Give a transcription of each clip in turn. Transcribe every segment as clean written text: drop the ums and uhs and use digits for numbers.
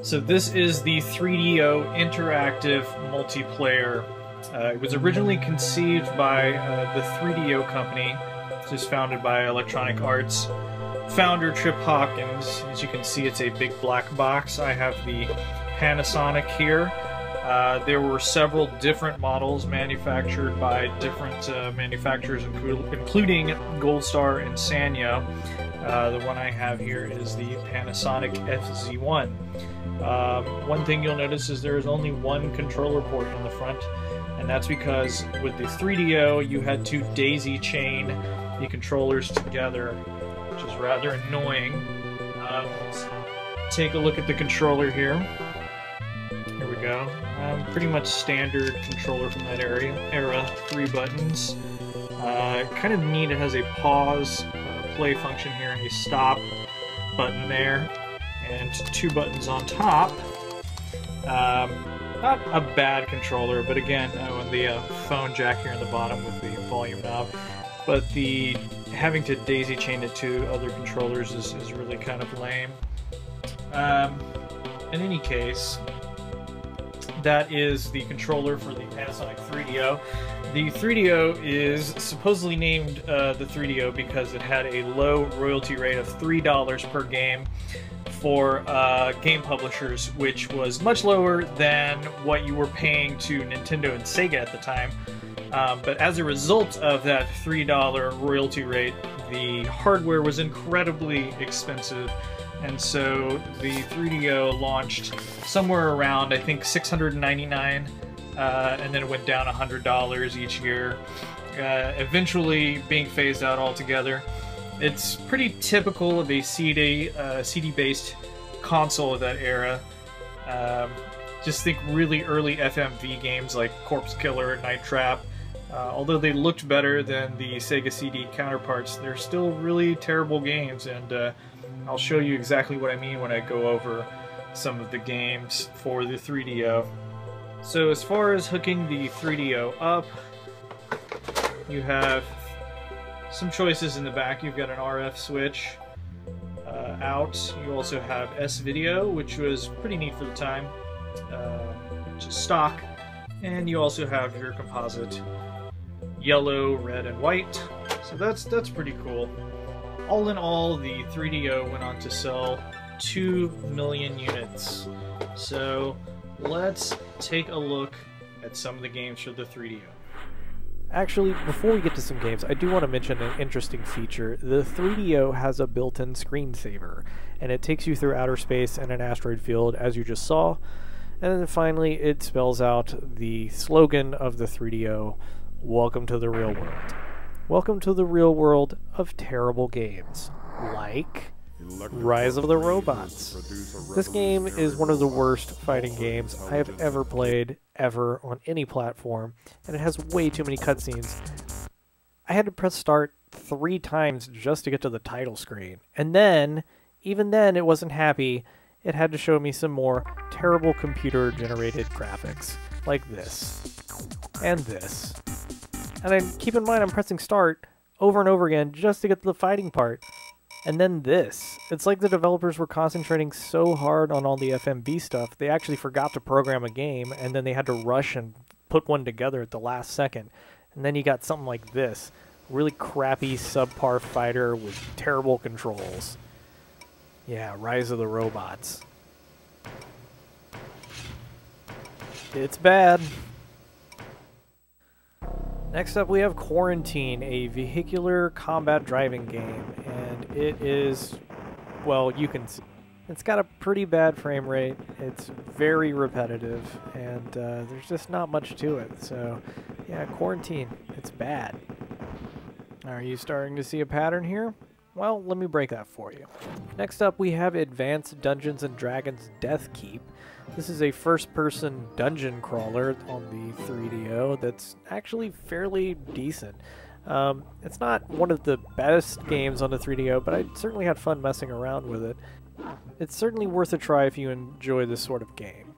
So this is the 3DO interactive multiplayer. It was originally conceived by the 3DO company, which is founded by Electronic Arts founder Trip Hawkins. As you can see, it's a big black box. I have the Panasonic here. There were several different models manufactured by different manufacturers, including Gold Star and Sanyo. The one I have here is the Panasonic FZ1. One thing you'll notice is there is only one controller port in the front, and that's because with the 3DO you had to daisy chain the controllers together, which is rather annoying. Let's take a look at the controller here. Here we go. Pretty much standard controller from that era. 3 buttons. Kind of neat. It has a pause play function here and a stop button there, and 2 buttons on top. Not a bad controller, but again, with the phone jack here in the bottom with the volume knob. But the having to daisy chain it to other controllers is really kind of lame. In any case, that is the controller for the Panasonic 3DO. The 3DO is supposedly named the 3DO because it had a low royalty rate of $3 per game for game publishers, which was much lower than what you were paying to Nintendo and Sega at the time. But as a result of that $3 royalty rate, the hardware was incredibly expensive, and so the 3DO launched somewhere around, I think, $699, and then it went down $100 each year, eventually being phased out altogether. It's pretty typical of a CD-based console of that era. Just think really early FMV games like Corpse Killer and Night Trap. Although they looked better than the Sega CD counterparts, they're still really terrible games, and I'll show you exactly what I mean when I go over some of the games for the 3DO. So as far as hooking the 3DO up, you have some choices in the back. You've got an RF switch out. You also have S-Video, which was pretty neat for the time, which is stock. And you also have your composite yellow, red, and white. So that's pretty cool. All in all, the 3DO went on to sell 2 million units. So let's take a look at some of the games for the 3DO. Actually, before we get to some games, I do want to mention an interesting feature. The 3DO has a built-in screensaver, and it takes you through outer space and an asteroid field, as you just saw. And then finally, it spells out the slogan of the 3DO, "Welcome to the real world." Welcome to the real world of terrible games, like Rise of the Robots. This game is one of the worst fighting games I have ever played, ever, on any platform, and it has way too many cutscenes. I had to press start 3 times just to get to the title screen, and then, even then it wasn't happy. It had to show me some more terrible computer-generated graphics, like this, and this. And then keep in mind I'm pressing start over and over again just to get to the fighting part. And then this. It's like the developers were concentrating so hard on all the FMV stuff, they actually forgot to program a game, and then they had to rush and put one together at the last second. And then you got something like this. Really crappy, subpar fighter with terrible controls. Yeah, Rise of the Robots. It's bad. Next up we have Quarantine, a vehicular combat driving game, and it is, well, you can see, it's got a pretty bad frame rate, it's very repetitive, and there's just not much to it, so yeah, Quarantine, it's bad. Are you starting to see a pattern here? Well, let me break that for you. Next up we have Advanced Dungeons & Dragons Death Keep. This is a first-person dungeon crawler on the 3DO that's actually fairly decent. It's not one of the best games on the 3DO, but I certainly had fun messing around with it. It's certainly worth a try if you enjoy this sort of game.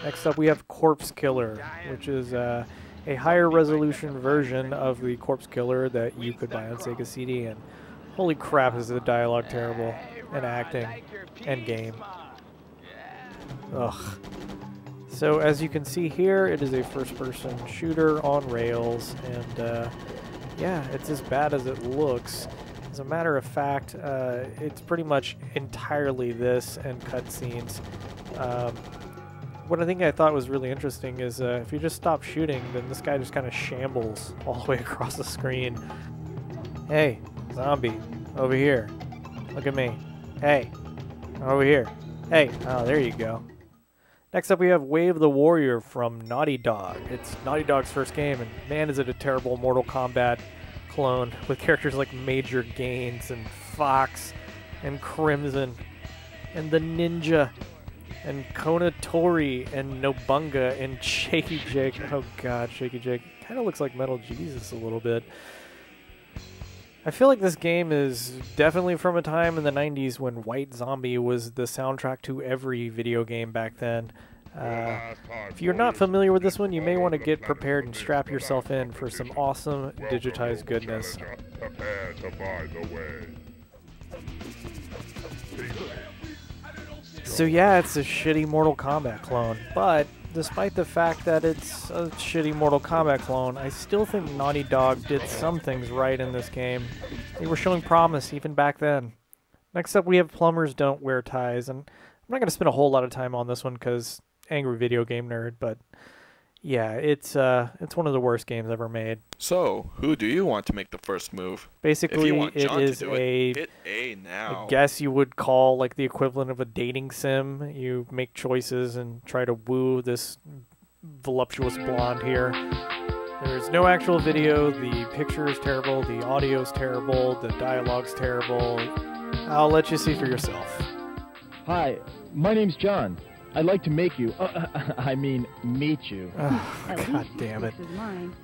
Next up we have Corpse Killer, which is a higher resolution version of the Corpse Killer that you could buy on Sega CD, and holy crap is the dialogue terrible, and acting, and game. Ugh. So as you can see here, it is a first-person shooter on rails, and yeah, it's as bad as it looks. As a matter of fact, it's pretty much entirely this and cutscenes. What I thought was really interesting is if you just stop shooting, then this guy just kind of shambles all the way across the screen. Hey, zombie, over here. Look at me. Hey, over here. Hey, oh, there you go. Next up, we have Wave the Warrior from Naughty Dog. It's Naughty Dog's first game, and man, is it a terrible Mortal Kombat clone with characters like Major Gaines and Fox and Crimson and the Ninja and Konatori and Nobunga and Shaky Jake. Oh god, Shaky Jake. Kind of looks like Metal Jesus a little bit. I feel like this game is definitely from a time in the 90s when White Zombie was the soundtrack to every video game back then. If you're not familiar with this one, you may want to get prepared and strap yourself in for some awesome digitized goodness. So yeah, it's a shitty Mortal Kombat clone, but despite the fact that it's a shitty Mortal Kombat clone, I still think Naughty Dog did some things right in this game. They were showing promise even back then. Next up, we have Plumbers Don't Wear Ties, and I'm not going to spend a whole lot of time on this one because angry video game nerd, but yeah, it's one of the worst games ever made. So, who do you want to make the first move? Basically, it is hit A now. I guess you would call like the equivalent of a dating sim. You make choices and try to woo this voluptuous blonde here. There's no actual video. The picture is terrible. The audio is terrible. The dialogue's terrible. I'll let you see for yourself. Hi, my name's John. I'd like to make you, meet you. Oh, god damn it.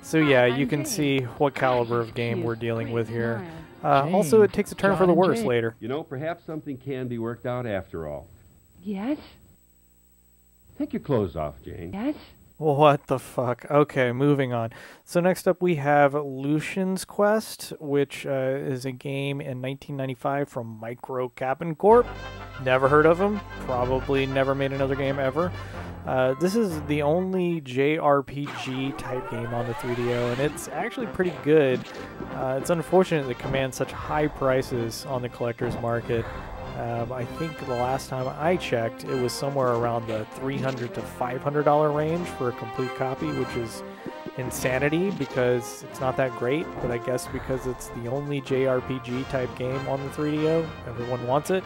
So yeah, you can see what caliber of game we're dealing with here. Also, it takes a turn for the worse later. You know, perhaps something can be worked out after all. Yes? Take your clothes off, Jane. Yes? What the fuck? Okay, moving on. So next up we have Aleutians Quest, which is a game in 1995 from Micro Cap'n Corp. Never heard of them. Probably never made another game ever. This is the only JRPG type game on the 3DO, and it's actually pretty good. It's unfortunate it commands such high prices on the collector's market. I think the last time I checked, it was somewhere around the $300 to $500 range for a complete copy, which is insanity because it's not that great, but I guess because it's the only JRPG type game on the 3DO, everyone wants it.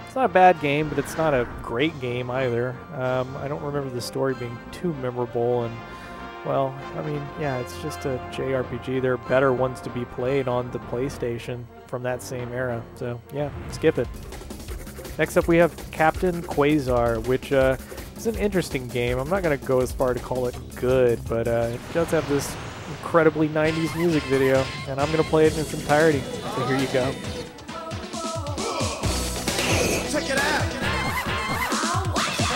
It's not a bad game, but it's not a great game either. I don't remember the story being too memorable, and well, I mean, yeah, it's just a JRPG. There are better ones to be played on the PlayStation from that same era, so yeah, skip it. Next up we have Captain Quasar, which is an interesting game. I'm not going to go as far to call it good, but it does have this incredibly 90s music video, and I'm going to play it in its entirety, so here you go. Check it out!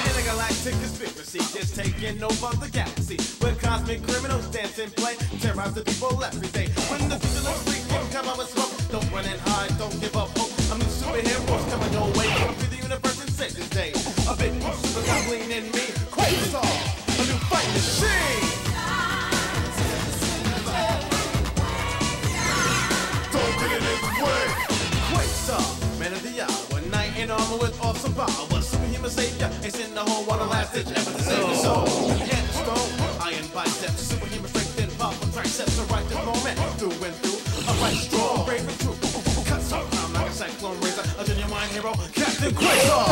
Intergalactic conspiracy is taking over the galaxy, where cosmic criminals dance and play, terrorize the people every day. When the future looks bleak, come on with smoke, don't run and hide, don't give up hope. I'm the superheroes coming your way, come to the universe and save this day. A bit more super goblin in me, Quasar, a new fight machine. Don't get in his way. Quasar, man of the hour, knight in armor with awesome power, superhuman savior, ace in the whole world, last ditch ever to save your soul. Head stone, iron biceps, superhuman strength and powerful triceps, a righteous moment through and through. A right strong, brave and true. Cut so calm like a cyclone razor. A genuine hero, Captain Quasar.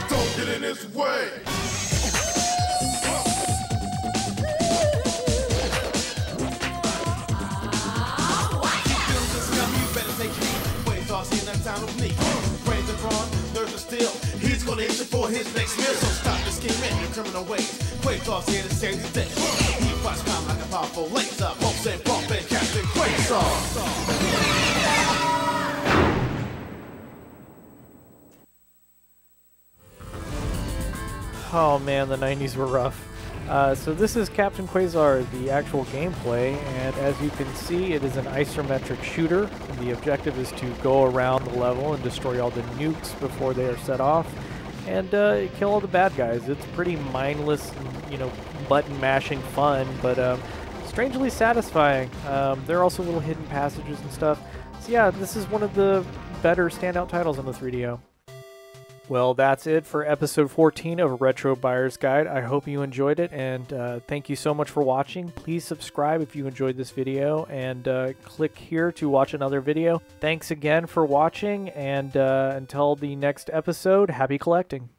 Don't get in his way. He's gonna hit you for his next meal, so stop the scheming your criminal ways. Quasar's here to save the day. He fights crime like a powerful laser. Pulse and bump and Captain Quasar. Oh man, the 90s were rough. So this is Captain Quasar, the actual gameplay, and as you can see, it is an isometric shooter. The objective is to go around the level and destroy all the nukes before they are set off, and kill all the bad guys. It's pretty mindless, button mashing fun, but strangely satisfying. There are also little hidden passages and stuff. So yeah, this is one of the better standout titles on the 3DO. Well, that's it for episode 14 of Retro Buyer's Guide. I hope you enjoyed it, and thank you so much for watching. Please subscribe if you enjoyed this video, and click here to watch another video. Thanks again for watching, and until the next episode, happy collecting.